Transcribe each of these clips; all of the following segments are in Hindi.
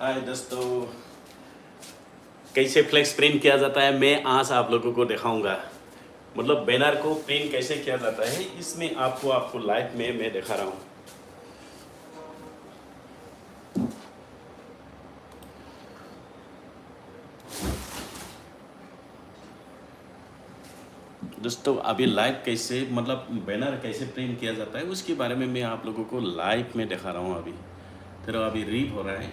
हाय दोस्तों, कैसे फ्लेक्स प्रिंट किया जाता है मैं आज आप लोगों को दिखाऊंगा। मतलब बैनर को प्रिंट कैसे किया जाता है इसमें आपको लाइव में मैं दिखा रहा हूँ। दोस्तों अभी लाइव कैसे मतलब बैनर कैसे प्रिंट किया जाता है उसके बारे में मैं आप लोगों को लाइव में दिखा रहा हूँ। अभी रीड हो रहा है।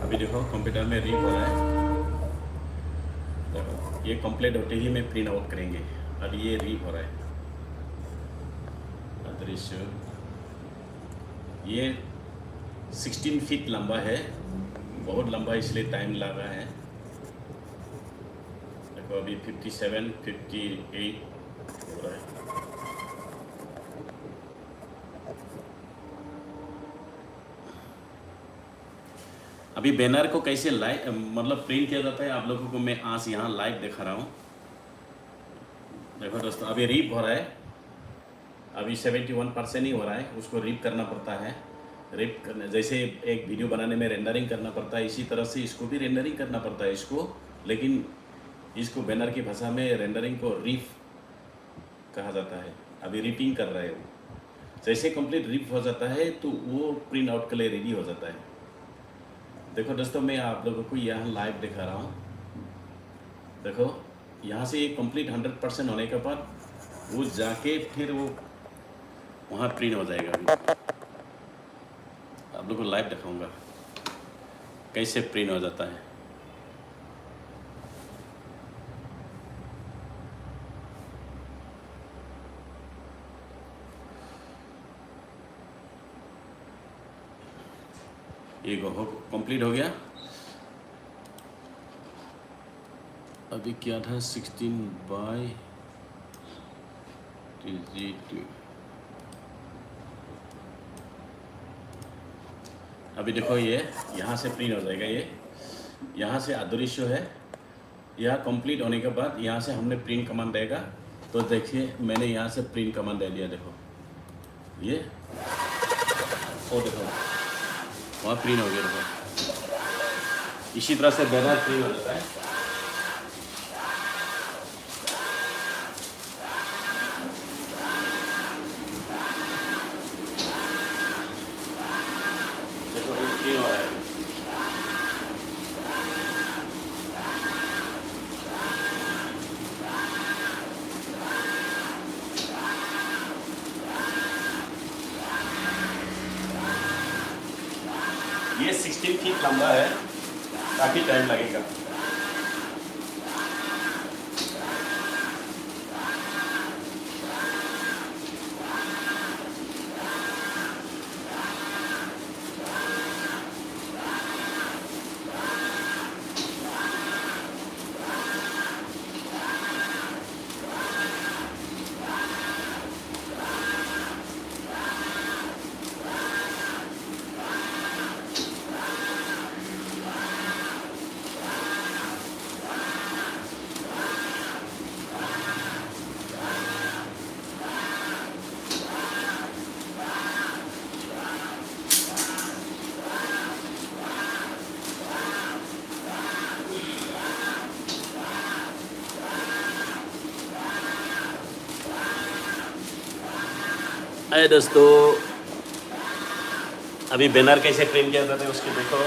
अभी देखो कंप्यूटर में रीड हो रहा है। देखो ये कंप्लीट होते ही मैं प्रिंट आउट करेंगे। अभी ये रीड हो रहा है दृश्य। ये 16 फीट लंबा है, बहुत लंबा इसलिए टाइम लगा है। देखो अभी 57 58 हो रहा है। अभी बैनर को कैसे लाइव मतलब प्रिंट किया जाता है आप लोगों को मैं आज यहाँ लाइव दिखा रहा हूँ। देखो दोस्तों अभी रीप हो रहा है। अभी 71% ही हो रहा है, उसको रीप करना पड़ता है। रीप करने जैसे एक वीडियो बनाने में रेंडरिंग करना पड़ता है, इसी तरह से इसको भी रेंडरिंग करना पड़ता है इसको। लेकिन इसको बैनर की भाषा में रेंडरिंग को रीप कहा जाता है। अभी रीपिंग कर रहा है वो। जैसे कंप्लीट रीप हो जाता है तो वो प्रिंट आउट के लिए रेडी हो जाता है। देखो दोस्तों मैं आप लोगों को यहाँ लाइव दिखा रहा हूँ। देखो यहाँ से ये कंप्लीट 100% होने के बाद वो जाके फिर वो वहाँ प्रिंट हो जाएगा। अभी आप लोगों को लाइव दिखाऊंगा कैसे प्रिंट हो जाता है। ये कंप्लीट हो गया। अभी क्या था 16 बाय 2। अभी देखो ये यहाँ से प्रिंट हो जाएगा। ये यहाँ से अदृश्य है। यह कंप्लीट होने के बाद यहाँ से हमने प्रिंट कमांड देगा। तो देखिए मैंने यहाँ से प्रिंट कमांड दे दिया। देखो ये ओ देखो वहाँ प्रिंट हो गया। देखो इसी तरह से बैनर प्रिंट हो जाता है। देखो ये प्रिंट हो रहा है। ये 16 फीट लंबा है, काफ़ी टाइम लगेगा। हाय दोस्तों, अभी बैनर कैसे प्रिंट किया जाता है उसके देखो।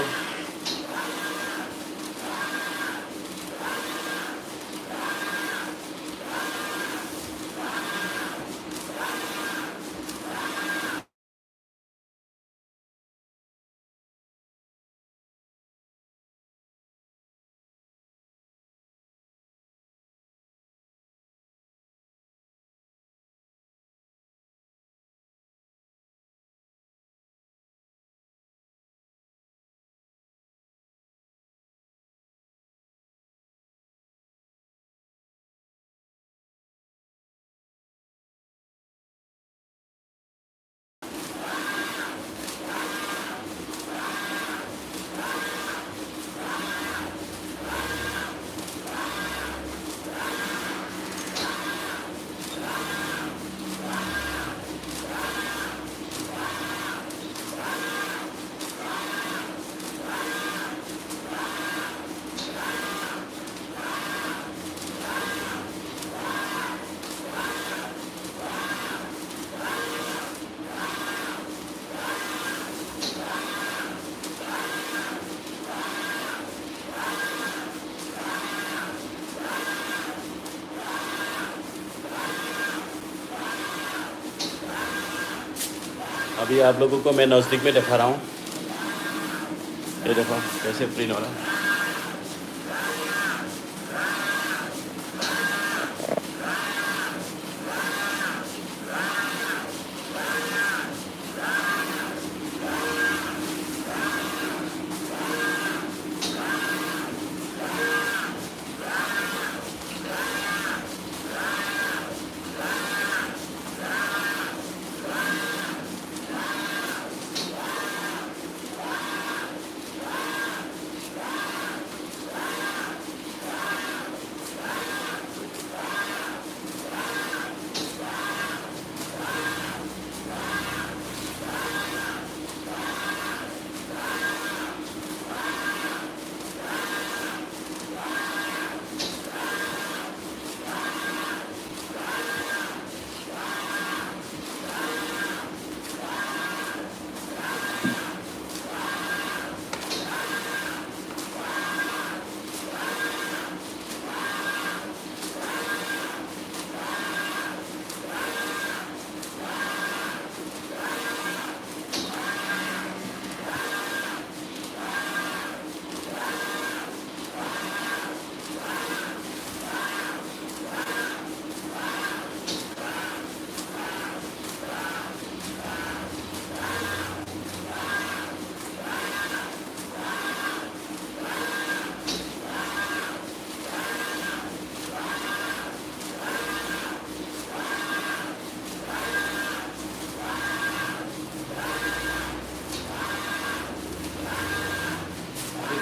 अभी आप लोगों को मैं नज़दीक में दिखा रहा हूँ। ये देखो कैसे प्रिंट हो रहा है।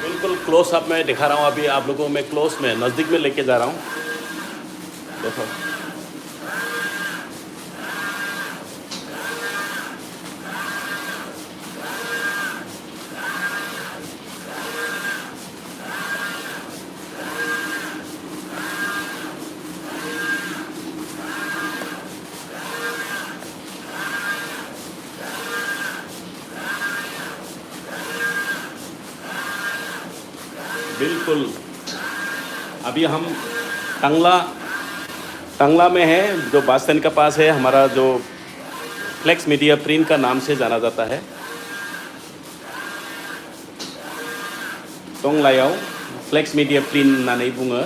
बिल्कुल क्लोज अप में दिखा रहा हूँ। अभी आप लोगों को मैं क्लोज में नज़दीक में लेके जा रहा हूँ। देखो बिल्कुल। अभी हम टंगला टंगला में है, जो बस स्टैंड के पास है। हमारा जो फ्लेक्स मीडिया प्रिंट का नाम से जाना जाता है। टंगलायाव फ्लेक्स मीडिया प्रिंट होननानै बुङो।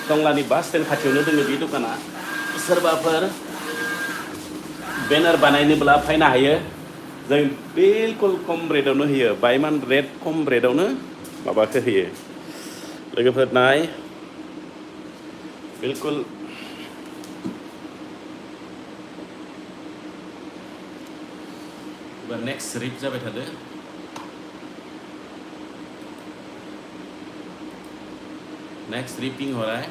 टंगलानि बस स्टैंड खाथियावनो दङ बे दखाना। सोरबाफोर बेनार बानायनोब्ला फैनो हायो। जों बिल्कुल खम रेटआवनो होयो, बायमान रेट खम रेटआवनो माबाखौ होयो। लोगोफोर नाय बिल्कुल नेक्स्ट रिप जाबाय थादो। नेक्स्ट रिपिंग हो रहा है।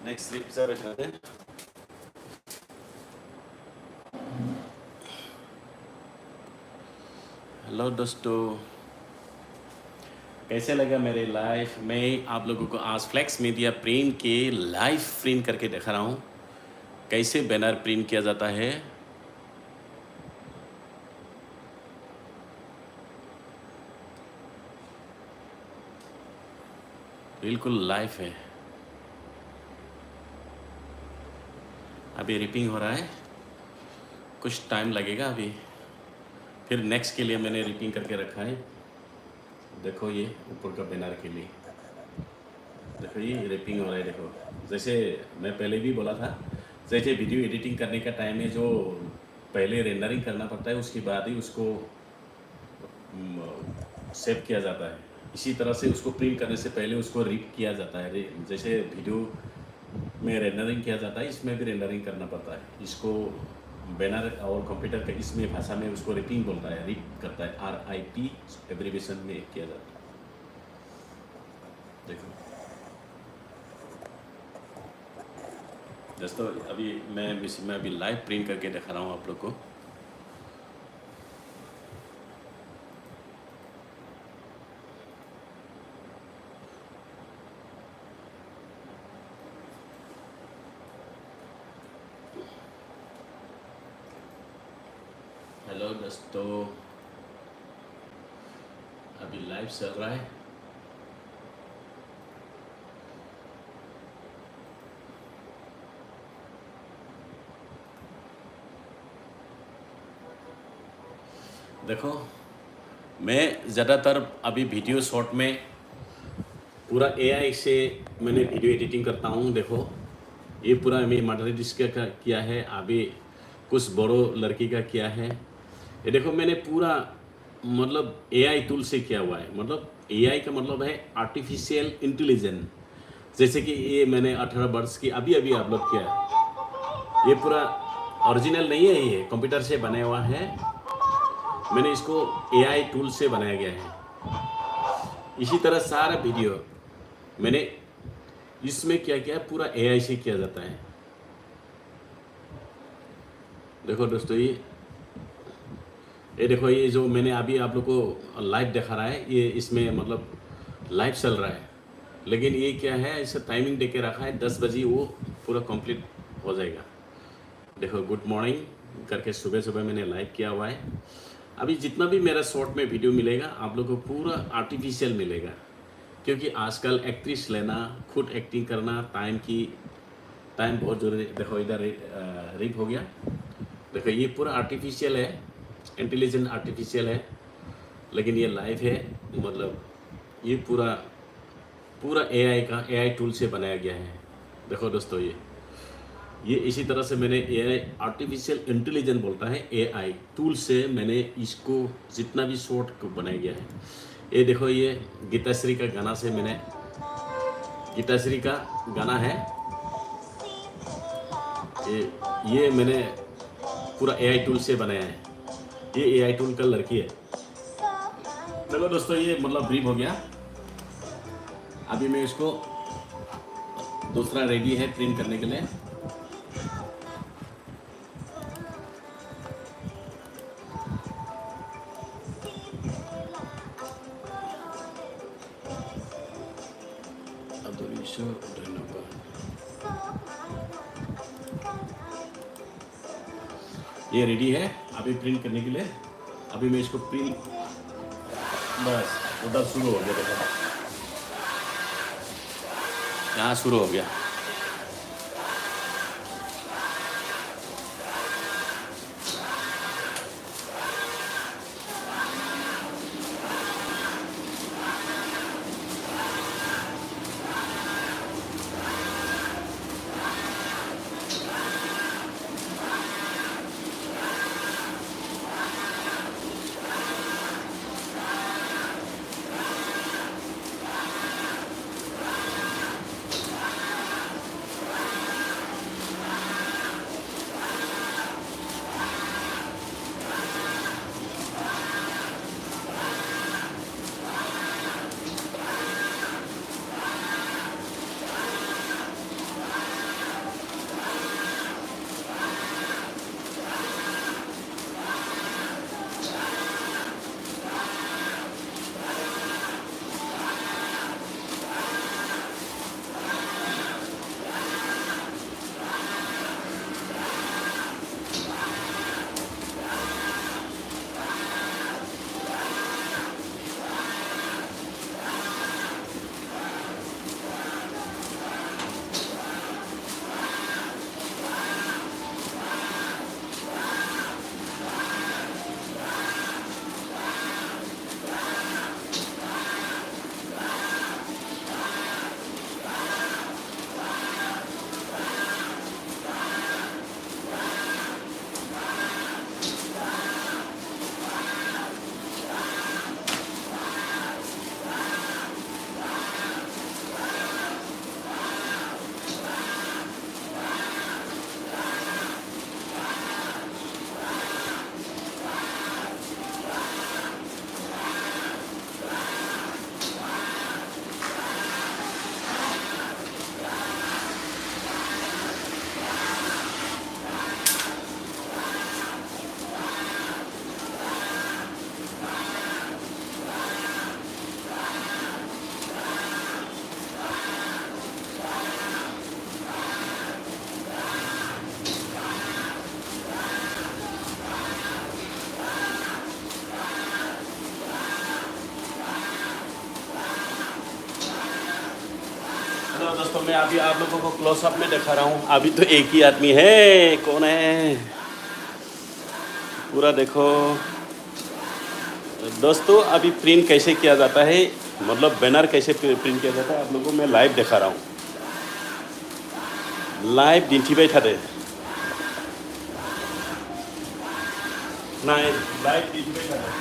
नेक्स्ट रिप जाबाय थादो। हेलो दोस्तों, कैसे लगा मेरे लाइफ मैं आप लोगों को आज फ्लेक्स मीडिया प्रिंट के लाइव प्रिंट करके दिखा रहा हूँ कैसे बैनर प्रिंट किया जाता है। बिल्कुल लाइव है। अभी रिपिंग हो रहा है, कुछ टाइम लगेगा अभी, फिर नेक्स्ट के लिए मैंने रिपिंग करके रखा है। देखो ये ऊपर का बैनर के लिए, देखो ये रिपिंग हो रहा है। देखो जैसे मैं पहले भी बोला था, जैसे वीडियो एडिटिंग करने का टाइम है जो पहले रेंडरिंग करना पड़ता है, उसके बाद ही उसको सेव किया जाता है। इसी तरह से उसको प्रिंट करने से पहले उसको रिप किया जाता है। जैसे वीडियो में रेंडरिंग किया जाता है, इसमें भी रेंडरिंग करना पड़ता है। इसको बैनर और कंप्यूटर का इसमें भाषा में उसको रिपिंग बोलता है, रिप करता है, RIP एब्रिविएशन में किया जाता है। देखो दोस्तों अभी मैं अभी लाइव प्रिंट करके दिखा रहा हूँ आप लोग को। हेलो दोस्तों, अभी लाइव चल रहा है। देखो मैं ज़्यादातर अभी वीडियो शॉर्ट में पूरा AI से मैंने वीडियो एडिटिंग करता हूँ। देखो ये पूरा मैं मॉडरेटिस का किया है, अभी कुछ बड़ो लड़की का किया है। ये देखो मैंने पूरा मतलब AI टूल से किया हुआ है। मतलब AI का मतलब है आर्टिफिशियल इंटेलिजेंस। जैसे कि ये मैंने 18 वर्ष की अभी अपलोड किया है। ये पूरा ओरिजिनल नहीं है, ये कंप्यूटर से बनाया हुआ है। मैंने इसको AI टूल से बनाया गया है। इसी तरह सारा वीडियो मैंने इसमें क्या किया है, पूरा AI से किया जाता है। देखो दोस्तों ये देखो ये जो मैंने अभी आप लोग को लाइव दिखा रहा है, ये इसमें मतलब लाइव चल रहा है। लेकिन ये क्या है, इसे टाइमिंग दे के रखा है 10 बजे वो पूरा कंप्लीट हो जाएगा। देखो गुड मॉर्निंग करके सुबह मैंने लाइव किया हुआ है। अभी जितना भी मेरा शॉर्ट में वीडियो मिलेगा आप लोग को पूरा आर्टिफिशियल मिलेगा, क्योंकि आजकल एक्ट्रेस लेना, खुद एक्टिंग करना, टाइम बहुत ज़रूरी है। देखो इधर रिप हो गया। देखो ये पूरा आर्टिफिशियल है, इंटेलिजेंट आर्टिफिशियल है, लेकिन ये लाइव है। मतलब ये पूरा AI टूल से बनाया गया है। देखो दोस्तों ये इसी तरह से मैंने AI आर्टिफिशियल इंटेलिजेंस बोलता है, AI टूल से मैंने इसको जितना भी शॉर्ट को बनाया गया है। ये देखो ये गीताश्री का गाना से मैंने, गीताश्री का गाना है ये मैंने पूरा AI टूल से बनाया है। ये AI टूल का लड़की है। चलो दोस्तों ये मतलब ब्रीफ हो गया। अभी मैं इसको दूसरा रेडी है प्रिंट करने के लिए। ये रेडी है अभी प्रिंट करने के लिए। अभी मैं इसको प्रिंट, बस उधर शुरू हो गया। देखो यहाँ शुरू हो गया। तो दोस्तों मैं अभी आप लोगों को क्लोजअप में दिखा रहा हूँ। अभी तो एक ही आदमी है, कौन है पूरा देखो दोस्तों। अभी प्रिंट कैसे किया जाता है, मतलब बैनर कैसे प्रिंट किया जाता है आप लोगों को मैं लाइव दिखा रहा हूँ। लाइव दिन्थिबाय थादो नाय लाइव दिन्थिबाय थादो।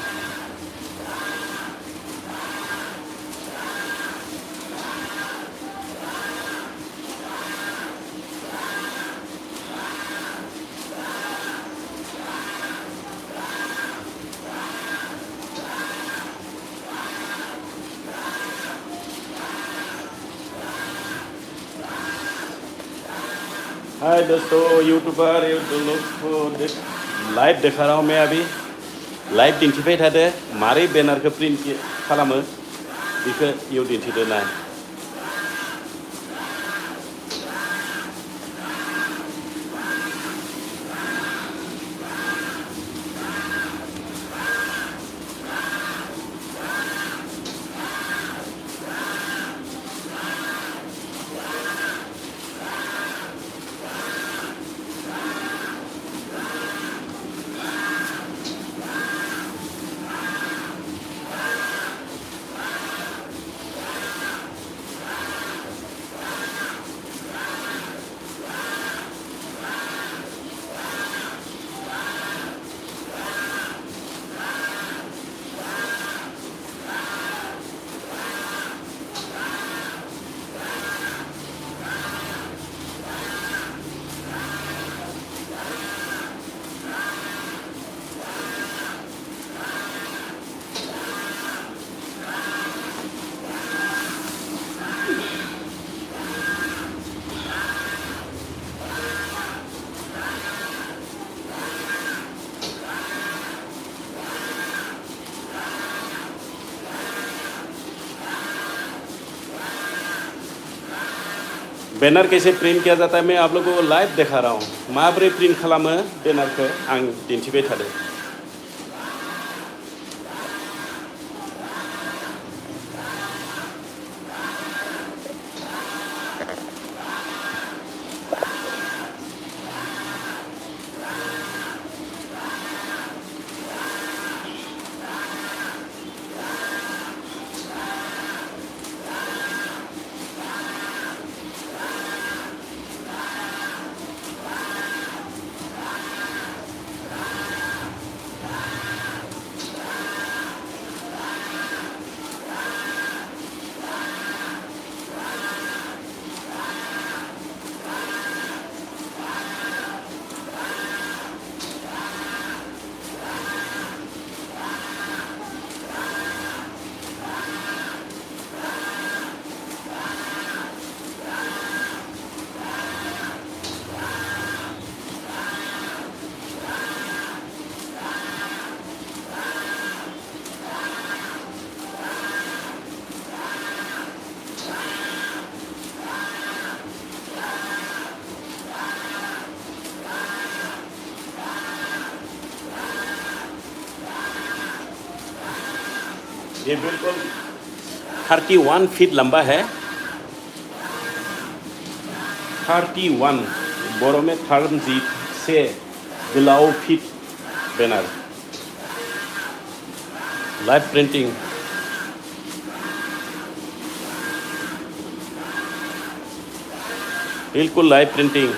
हाय दोस्तों यूट्यूबर लाइव दिखा रहा हूँ मैं अभी लाइव दिन्थिबाय थादो मारै बेनारखौ प्रिन्ट खालामो बेखौ इयाव दिन्थिदो ना। बैनर कैसे प्रिंट किया जाता है मैं आप लोगों को लाइव दिखा रहा हूँ। माबोरै प्रिंट खालामो बैनरखौ आं दिन्थिबाय थादों। ये बिल्कुल 31 फीट लंबा है। 31 बोरो में 30 से गोलाव फीट बैनर लाइव प्रिंटिंग। बिल्कुल लाइव प्रिंटिंग।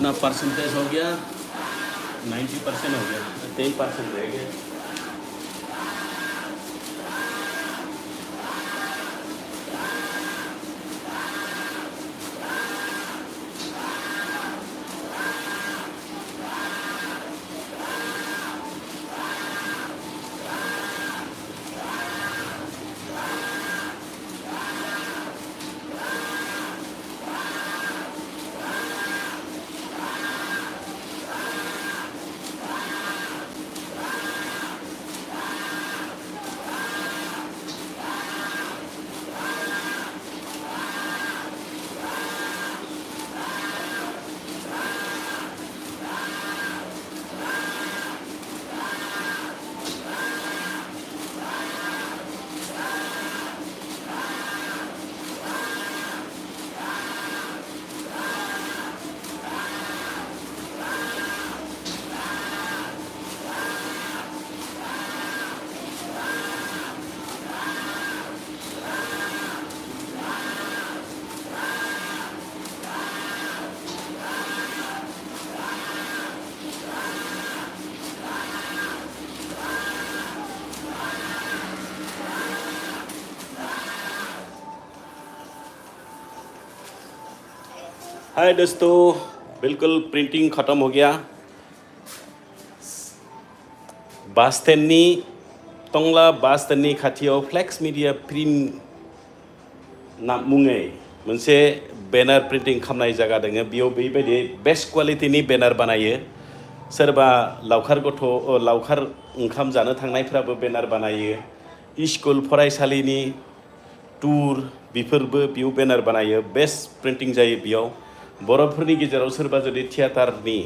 कितना परसेंटेज हो गया? 90% हो गया, 10% रह गया। हाय दोस्तों, बिल्कुल प्रिंटिंग ख़त्म हो गया। बास स्टेन्डनि टंला बास स्टेन्डनि खाथियाव फ्लेक्स मीडिया प्रिन्ट मुङै मोनसे बेनार प्रिन्टिं खालामनाय जायगा दङ। बेयाव बेबायदि बेस्ट क्वालिटिनि बेनार बानायो। सोरबा लावखार ओंखाम जानो थांनायफ्राबो बेनार बानायो। स्कुल फरायसालिनि टुर बेफोरबो बेयाव बेनार बानायो। बेस्ट प्रिन्टिं जायो बेयाव। बर'फोरनि गेजेराव सोरबा जुदि थिएटारनि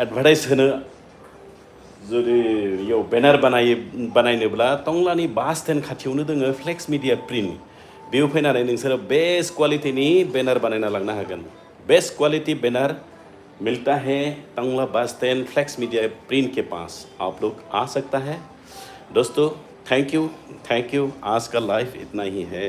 एडभार्टाइज होनो जुदि बेयाव बेनार बानायनोब्ला टंलानि बास स्टेन्ड खाथियावनो दोङो फ्लेक्स मीडिया प्रिन्ट। बेयाव फैनानै नोंसोरो बेस्ट क्वालिटिनि बेनार बानायना लांनो हागोन। बेस्ट क्वालिटी बेनर मिलता है Tangla bus stand flex media print के पास। आप लोग आ सकता है। दोस्तों थैंक यू। आज का लाइफ इतना ही है।